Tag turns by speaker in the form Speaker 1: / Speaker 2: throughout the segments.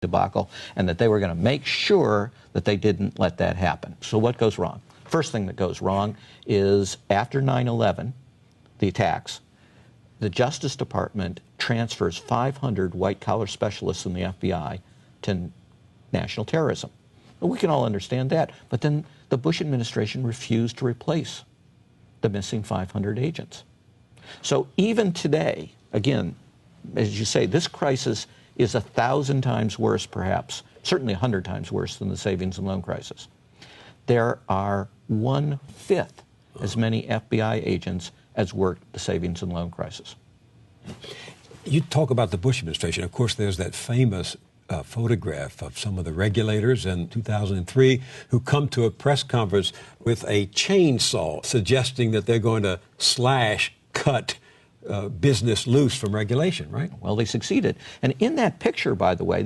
Speaker 1: debacle, and that they were going to make sure that they didn't let that happen. So what goes wrong? First thing that goes wrong is after 9/11, the attacks, the Justice Department transfers 500 white-collar specialists in the FBI to national terrorism. Well, we can all understand that, but then the Bush administration refused to replace the missing 500 agents. So even today, again, as you say, this crisis is 1,000 times worse, perhaps, certainly 100 times worse than the savings and loan crisis. There are 1/5 as many FBI agents as worked the savings and loan crisis.
Speaker 2: You talk about the Bush administration. Of course, there's that famous photograph of some of the regulators in 2003 who come to a press conference with a chainsaw suggesting that they're going to cut business loose from regulation, right?
Speaker 1: Well, they succeeded. And in that picture, by the way,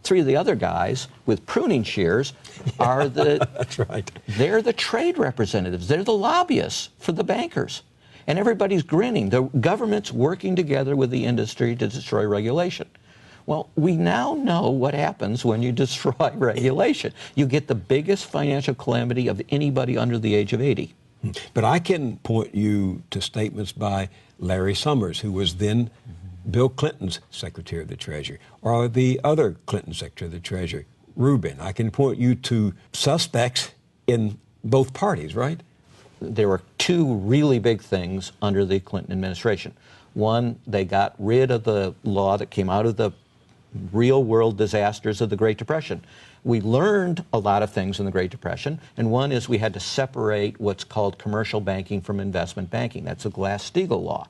Speaker 1: three of the other guys with pruning shears are
Speaker 2: That's right.
Speaker 1: They're the trade representatives. They're the lobbyists for the bankers. And everybody's grinning. The government's working together with the industry to destroy regulation. Well, we now know what happens when you destroy regulation. You get the biggest financial calamity of anybody under the age of 80.
Speaker 2: But I can point you to statements by Larry Summers, who was then Bill Clinton's Secretary of the Treasury, or the other Clinton Secretary of the Treasury, Rubin. I can point you to suspects in both parties, right?
Speaker 1: There were two really big things under the Clinton administration. One, they got rid of the law that came out of the real-world disasters of the Great Depression. We learned a lot of things in the Great Depression, and one is we had to separate what's called commercial banking from investment banking. That's the Glass-Steagall law.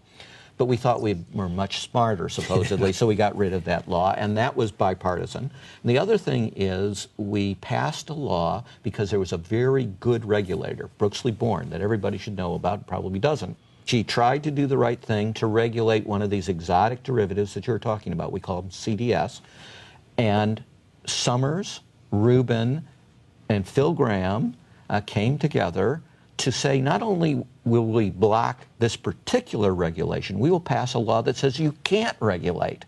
Speaker 1: But we thought we were much smarter, supposedly, so we got rid of that law, and that was bipartisan. And the other thing is we passed a law because there was a very good regulator, Brooks Lee-Born, that everybody should know about, probably doesn't. She tried to do the right thing to regulate one of these exotic derivatives that you're talking about. We call them CDS. And Summers, Rubin, and Phil Graham came together to say not only will we block this particular regulation, we will pass a law that says you can't regulate.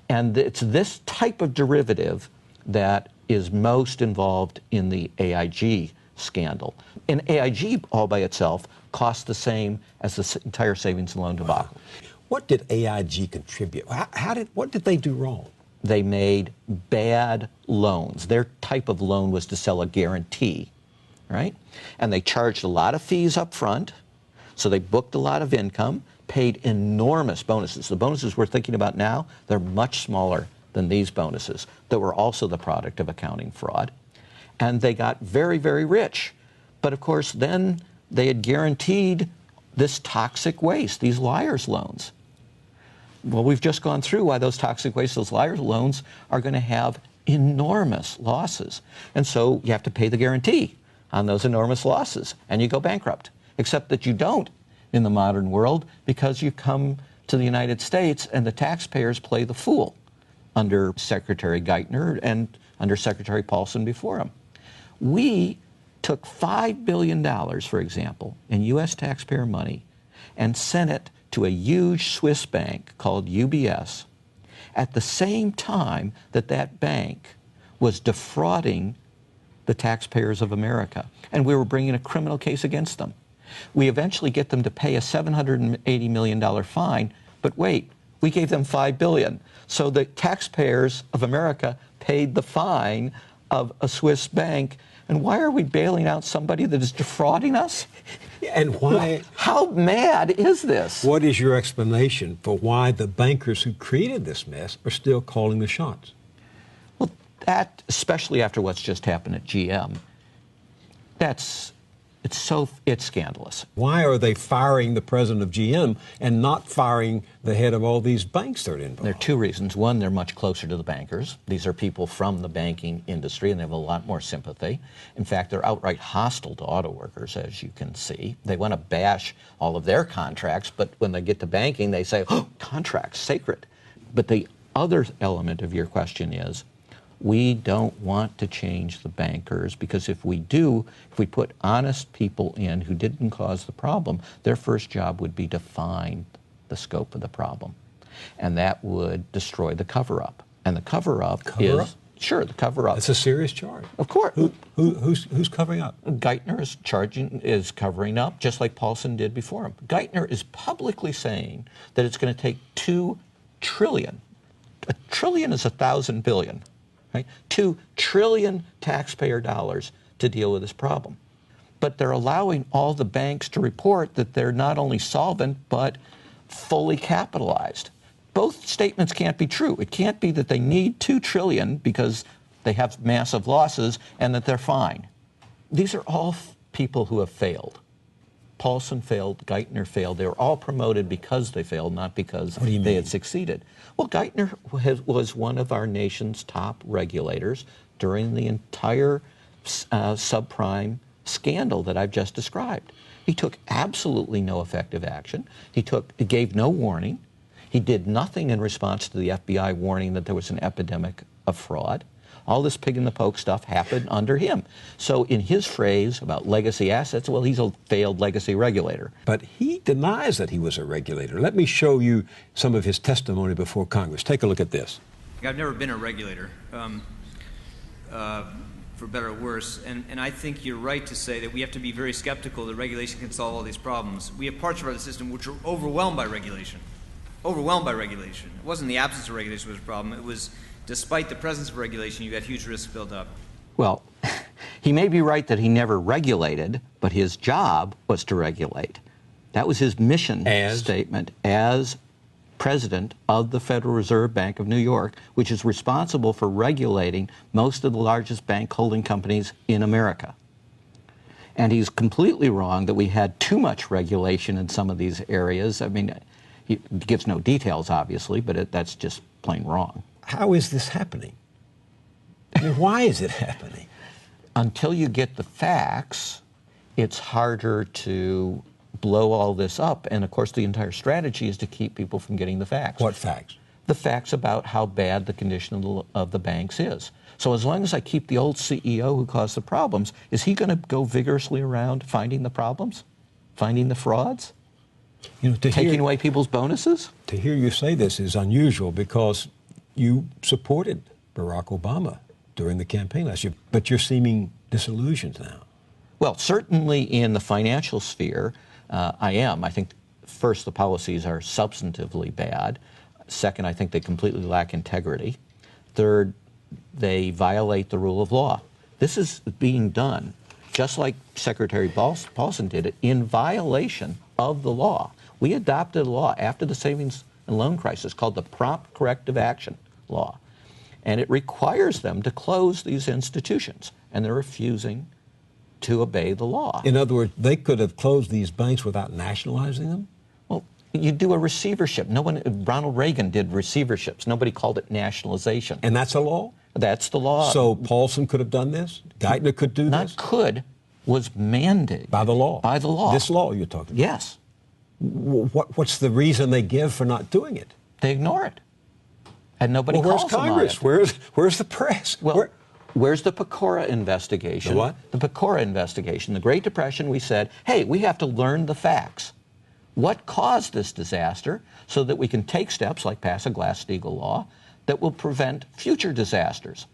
Speaker 1: And it's this type of derivative that is most involved in the AIG scandal. And AIG all by itself cost the same as the entire savings and loan debacle.
Speaker 2: What did AIG contribute? What did they do wrong?
Speaker 1: They made bad loans. Their type of loan was to sell a guarantee, right? And they charged a lot of fees up front, so they booked a lot of income, paid enormous bonuses. The bonuses we're thinking about now, they're much smaller than these bonuses that were also the product of accounting fraud. And they got very, very rich. But of course, then they had guaranteed this toxic waste, these liar's loans. Well, we've just gone through why those toxic waste, those liar's loans are going to have enormous losses. And so you have to pay the guarantee on those enormous losses, and you go bankrupt. Except that you don't in the modern world because you come to the United States and the taxpayers play the fool under Secretary Geithner and under Secretary Paulson before him. We took $5 billion, for example, in U.S. taxpayer money and sent it to a huge Swiss bank called UBS at the same time that that bank was defrauding the taxpayers of America. And we were bringing a criminal case against them. We eventually get them to pay a $780 million fine, but wait, we gave them $5 billion. So the taxpayers of America paid the fine of a Swiss bank. And why are we bailing out somebody that is defrauding us?
Speaker 2: And why?
Speaker 1: How mad is this?
Speaker 2: What is your explanation for why the bankers who created this mess are still calling the shots?
Speaker 1: Well, that, especially after what's just happened at GM, it's scandalous.
Speaker 2: Why are they firing the president of GM and not firing the head of all these banks that are involved?
Speaker 1: There are two reasons. One, they're much closer to the bankers. These are people from the banking industry, and they have a lot more sympathy. In fact, they're outright hostile to auto workers, as you can see. They want to bash all of their contracts, but when they get to banking, they say, oh, contracts, sacred. But the other element of your question is, we don't want to change the bankers because if we do, if we put honest people in who didn't cause the problem, their first job would be to find the scope of the problem. And that would destroy the cover-up. And the cover-up
Speaker 2: Cover-up?
Speaker 1: is... Sure, the cover-up.
Speaker 2: It's a serious charge.
Speaker 1: Of course.
Speaker 2: Who's covering up?
Speaker 1: Geithner is covering up, just like Paulson did before him. Geithner is publicly saying that it's going to take $2 trillion. A trillion is 1,000 billion, right? 2 trillion taxpayer dollars to deal with this problem. But they're allowing all the banks to report that they're not only solvent, but fully capitalized. Both statements can't be true. It can't be that they need $2 trillion because they have massive losses and that they're fine. These are all people who have failed. Paulson failed, Geithner failed. They were all promoted because they failed, not because they had succeeded. Well, Geithner was one of our nation's top regulators during the entire subprime scandal that I've just described. He took absolutely no effective action. He gave no warning. He did nothing in response to the FBI warning that there was an epidemic of fraud. All this pig-in-the-poke stuff happened under him. So in his phrase about legacy assets, well, he's a failed legacy regulator.
Speaker 2: But he denies that he was a regulator. Let me show you some of his testimony before Congress. Take a look at this.
Speaker 3: I've never been a regulator, for better or worse, and I think you're right to say that we have to be very skeptical that regulation can solve all these problems. We have parts of our system which are overwhelmed by regulation. Overwhelmed by regulation. It wasn't the absence of regulation that was a problem. It was, despite the presence of regulation, you got huge risks built up.
Speaker 1: Well, he may be right that he never regulated, but his job was to regulate. That was his mission statement as president of the Federal Reserve Bank of New York, which is responsible for regulating most of the largest bank holding companies in America. And he's completely wrong that we had too much regulation in some of these areas. I mean, he gives no details, obviously, but that's just plain wrong.
Speaker 2: How is this happening? I mean, why is it happening?
Speaker 1: Until you get the facts, it's harder to blow all this up. And, of course, the entire strategy is to keep people from getting the facts.
Speaker 2: What facts?
Speaker 1: The facts about how bad the condition of the banks is. So as long as I keep the old CEO who caused the problems, is he going to go vigorously around finding the problems? Finding the frauds?
Speaker 2: You know,
Speaker 1: taking away people's bonuses?
Speaker 2: To hear you say this is unusual because you supported Barack Obama during the campaign last year, but you're seeming disillusioned now.
Speaker 1: Well, certainly in the financial sphere, I am. I think, first, the policies are substantively bad. Second, I think they completely lack integrity. Third, they violate the rule of law. This is being done, just like Secretary Paulson did it, in violation of the law. We adopted a law after the savings and loan crisis called the Prompt Corrective Action Law. And it requires them to close these institutions, and they're refusing to obey the law.
Speaker 2: In other words, they could have closed these banks without nationalizing them?
Speaker 1: Well, you do a receivership. Ronald Reagan did receiverships. Nobody called it nationalization.
Speaker 2: And that's a law?
Speaker 1: That's the law.
Speaker 2: So Paulson could have done this? Geithner could do this?
Speaker 1: Not could, was mandated.
Speaker 2: By the law?
Speaker 1: By the law.
Speaker 2: This law you're talking about?
Speaker 1: Yes.
Speaker 2: What's the reason they give for not doing it?
Speaker 1: They ignore it. And nobody calls them on it.
Speaker 2: Where's Congress? Where's the press?
Speaker 1: Well, where's the Pecora investigation?
Speaker 2: The what?
Speaker 1: The Pecora investigation. The Great Depression, we said, hey, we have to learn the facts. What caused this disaster so that we can take steps like pass a Glass-Steagall law that will prevent future disasters?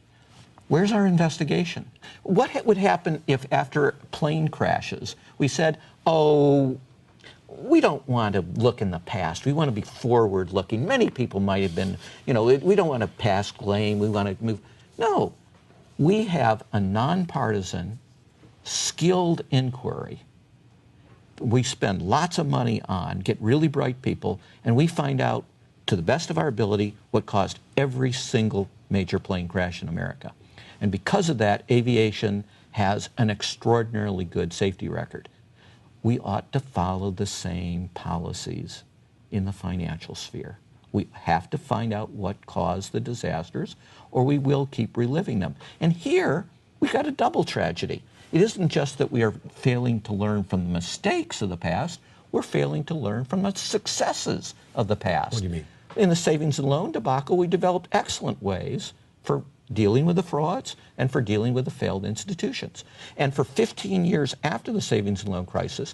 Speaker 1: Where's our investigation? What would happen if after plane crashes we said, oh, we don't want to look in the past. We want to be forward-looking. Many people might have been, we don't want to pass blame. We want to move. No. We have a nonpartisan, skilled inquiry. We spend lots of money on, get really bright people, and we find out, to the best of our ability, what caused every single major plane crash in America. And because of that, aviation has an extraordinarily good safety record. We ought to follow the same policies in the financial sphere. We have to find out what caused the disasters, or we will keep reliving them. And here, we've got a double tragedy. It isn't just that we are failing to learn from the mistakes of the past, we're failing to learn from the successes of the past.
Speaker 2: What do you mean?
Speaker 1: In the savings and loan debacle, we developed excellent ways for dealing with the frauds and for dealing with the failed institutions. And for 15 years after the savings and loan crisis,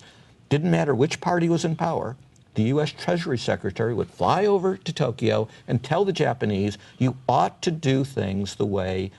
Speaker 1: didn't matter which party was in power, the U.S. Treasury Secretary would fly over to Tokyo and tell the Japanese, you ought to do things the way